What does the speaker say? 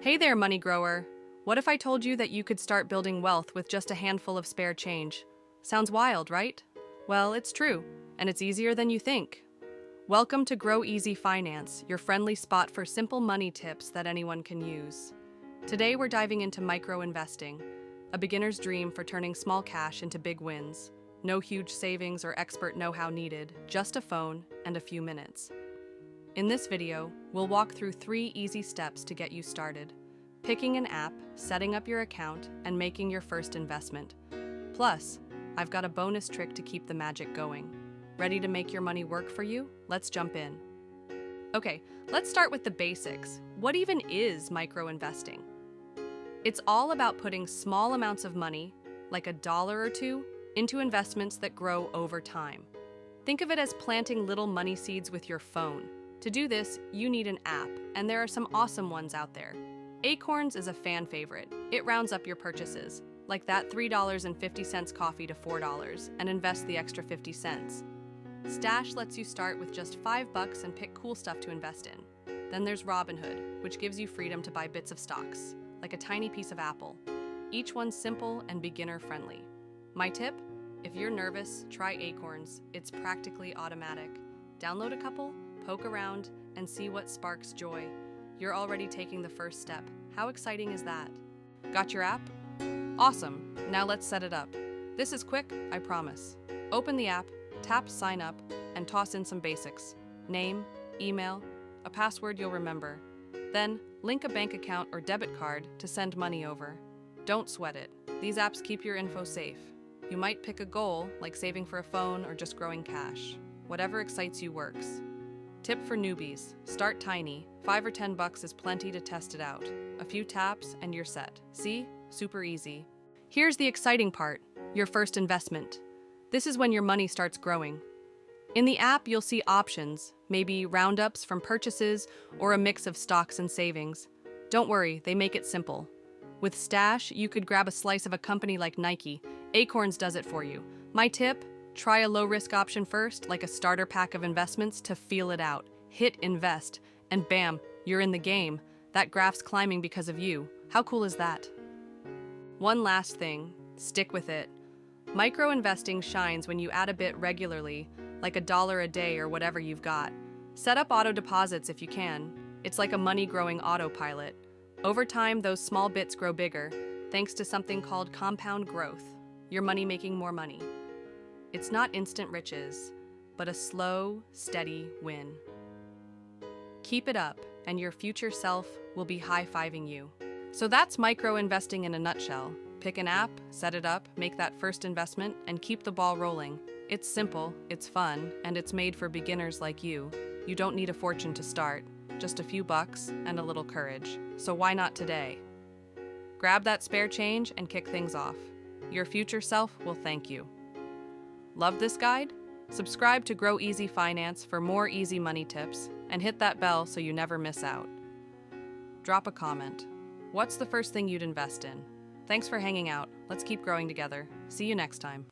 Hey there, money grower. What if I told you that you could start building wealth with just a handful of spare change? Sounds wild, right? Well, it's true, and it's easier than you think. Welcome to Grow Easy Finance, your friendly spot for simple money tips that anyone can use. Today we're diving into micro investing, a beginner's dream for turning small cash into big wins. No huge savings or expert know-how needed, just a phone and a few minutes. In this video, we'll walk through 3 easy steps to get you started. Picking an app, setting up your account, and making your first investment. Plus, I've got a bonus trick to keep the magic going. Ready to make your money work for you? Let's jump in. Okay, let's start with the basics. What even is micro investing? It's all about putting small amounts of money, like $1 or $2, into investments that grow over time. Think of it as planting little money seeds with your phone. To do this, you need an app, and there are some awesome ones out there. Acorns is a fan favorite. It rounds up your purchases, like that $3.50 coffee to $4, and invest the extra 50 cents. Stash lets you start with just $5 and pick cool stuff to invest in. Then there's Robinhood, which gives you freedom to buy bits of stocks, like a tiny piece of apple. Each one's simple and beginner-friendly. My tip? If you're nervous, try Acorns. It's practically automatic. Download a couple, poke around, and see what sparks joy. You're already taking the first step. How exciting is that? Got your app? Awesome. Now let's set it up. This is quick, I promise. Open the app, tap Sign Up, and toss in some basics. Name, email, a password you'll remember. Then, link a bank account or debit card to send money over. Don't sweat it. These apps keep your info safe. You might pick a goal, like saving for a phone or just growing cash. Whatever excites you works. Tip for newbies, start tiny. $5 or $10 is plenty to test it out. A few taps and you're set. See? Super easy. Here's the exciting part, your first investment. This is when your money starts growing. In the app, you'll see options, maybe roundups from purchases or a mix of stocks and savings. Don't worry, they make it simple. With Stash, you could grab a slice of a company like Nike. Acorns does it for you. My tip? Try a low-risk option first, like a starter pack of investments to feel it out. Hit invest, and bam, you're in the game. That graph's climbing because of you. How cool is that? One last thing, stick with it. Micro investing shines when you add a bit regularly, like $1 a day or whatever you've got. Set up auto deposits if you can. It's like a money-growing autopilot. Over time, those small bits grow bigger, thanks to something called compound growth. Your money making more money. It's not instant riches, but a slow, steady win. Keep it up, and your future self will be high-fiving you. So that's micro investing in a nutshell. Pick an app, set it up, make that first investment, and keep the ball rolling. It's simple, it's fun, and it's made for beginners like you. You don't need a fortune to start, just a few bucks and a little courage. So why not today? Grab that spare change and kick things off. Your future self will thank you. Love this guide? Subscribe to Grow Easy Finance for more easy money tips, and hit that bell so you never miss out. Drop a comment. What's the first thing you'd invest in? Thanks for hanging out. Let's keep growing together. See you next time.